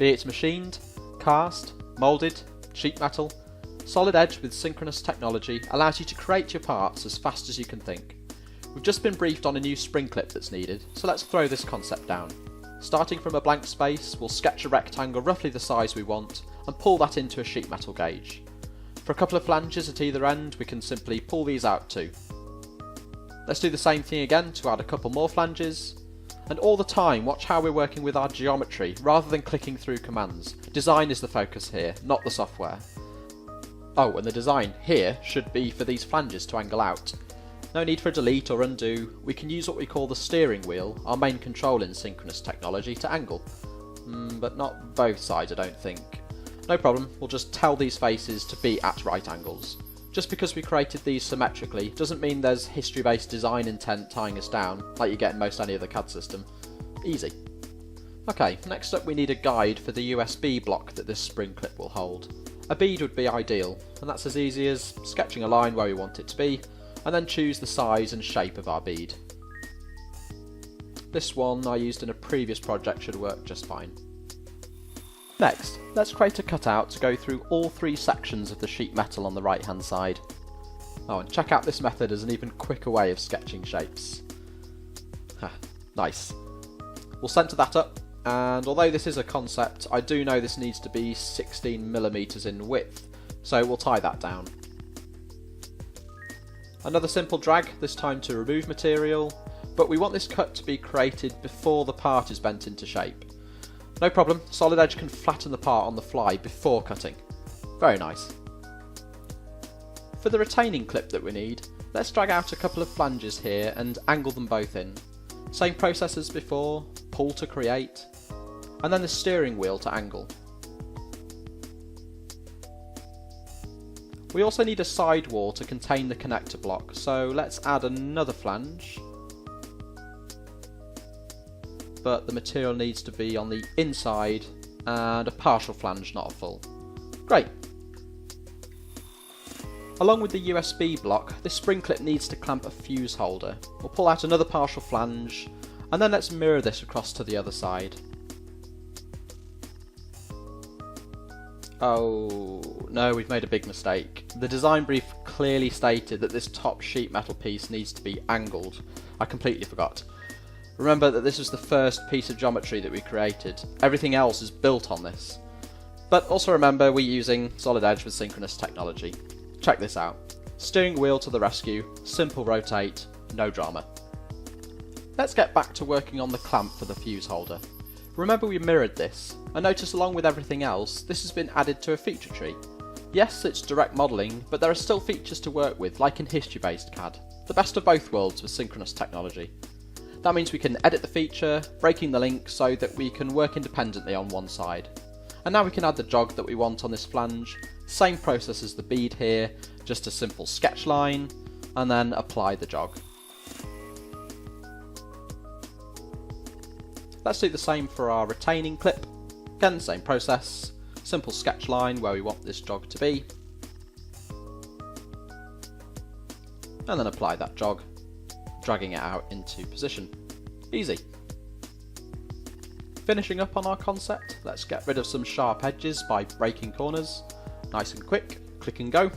Be it machined, cast, moulded, sheet metal, Solid Edge with synchronous technology allows you to create your parts as fast as you can think. We've just been briefed on a new spring clip that's needed, so let's throw this concept down. Starting from a blank space, we'll sketch a rectangle roughly the size we want and pull that into a sheet metal gauge. For a couple of flanges at either end, we can simply pull these out too. Let's do the same thing again to add a couple more flanges. And all the time, watch how we're working with our geometry rather than clicking through commands. Design is the focus here, not the software. Oh, and the design here should be for these flanges to angle out. No need for delete or undo. We can use what we call the steering wheel, our main control in synchronous technology, to angle. But not both sides, I don't think. No problem, we'll just tell these faces to be at right angles. Just because we created these symmetrically doesn't mean there's history-based design intent tying us down, like you get in most any other CAD system. Easy. Okay, next up we need a guide for the USB block that this spring clip will hold. A bead would be ideal, and that's as easy as sketching a line where we want it to be, and then choose the size and shape of our bead. This one I used in a previous project should work just fine. Next, let's create a cutout to go through all three sections of the sheet metal on the right hand side. Oh, and check out this method as an even quicker way of sketching shapes. Nice. We'll centre that up, and although this is a concept, I do know this needs to be 16mm in width, so we'll tie that down. Another simple drag, this time to remove material, but we want this cut to be created before the part is bent into shape. No problem, Solid Edge can flatten the part on the fly before cutting. Very nice. For the retaining clip that we need, let's drag out a couple of flanges here and angle them both in. Same process as before, pull to create, and then the steering wheel to angle. We also need a sidewall to contain the connector block, so let's add another flange. But the material needs to be on the inside, and a partial flange, not a full. Great! Along with the USB block, this spring clip needs to clamp a fuse holder. We'll pull out another partial flange, and then let's mirror this across to the other side. Oh no, we've made a big mistake. The design brief clearly stated that this top sheet metal piece needs to be angled. I completely forgot. Remember that this was the first piece of geometry that we created. Everything else is built on this. But also remember we're using Solid Edge with synchronous technology. Check this out. Steering wheel to the rescue, simple rotate, no drama. Let's get back to working on the clamp for the fuse holder. Remember we mirrored this, and notice along with everything else, this has been added to a feature tree. Yes, it's direct modelling, but there are still features to work with, like in history-based CAD. The best of both worlds with synchronous technology. That means we can edit the feature, breaking the link so that we can work independently on one side. And now we can add the jog that we want on this flange. Same process as the bead here, just a simple sketch line, and then apply the jog. Let's do the same for our retaining clip. Again, same process, simple sketch line where we want this jog to be, and then apply that jog, dragging it out into position. Easy. Finishing up on our concept, let's get rid of some sharp edges by breaking corners. Nice and quick, click and go.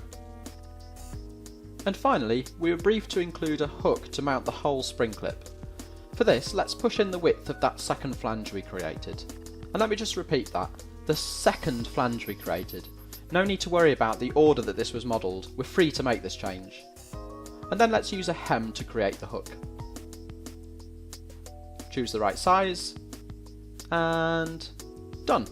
And finally, we were briefed to include a hook to mount the whole spring clip. For this, let's push in the width of that second flange we created. And let me just repeat that, the second flange we created. No need to worry about the order that this was modelled, we're free to make this change. And then let's use a hem to create the hook. Choose the right size, and done.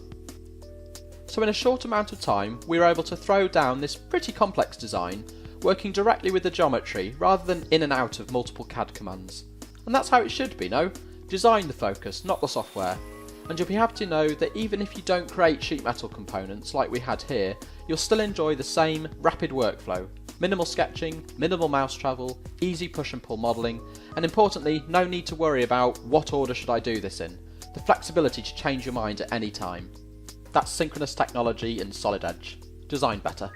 So in a short amount of time, we were able to throw down this pretty complex design, working directly with the geometry rather than in and out of multiple CAD commands. And that's how it should be, no? Design the focus, not the software. And you'll be happy to know that even if you don't create sheet metal components like we had here, you'll still enjoy the same rapid workflow. Minimal sketching, minimal mouse travel, easy push and pull modelling, and importantly, no need to worry about what order should I do this in. The flexibility to change your mind at any time. That's synchronous technology in Solid Edge. Designed better.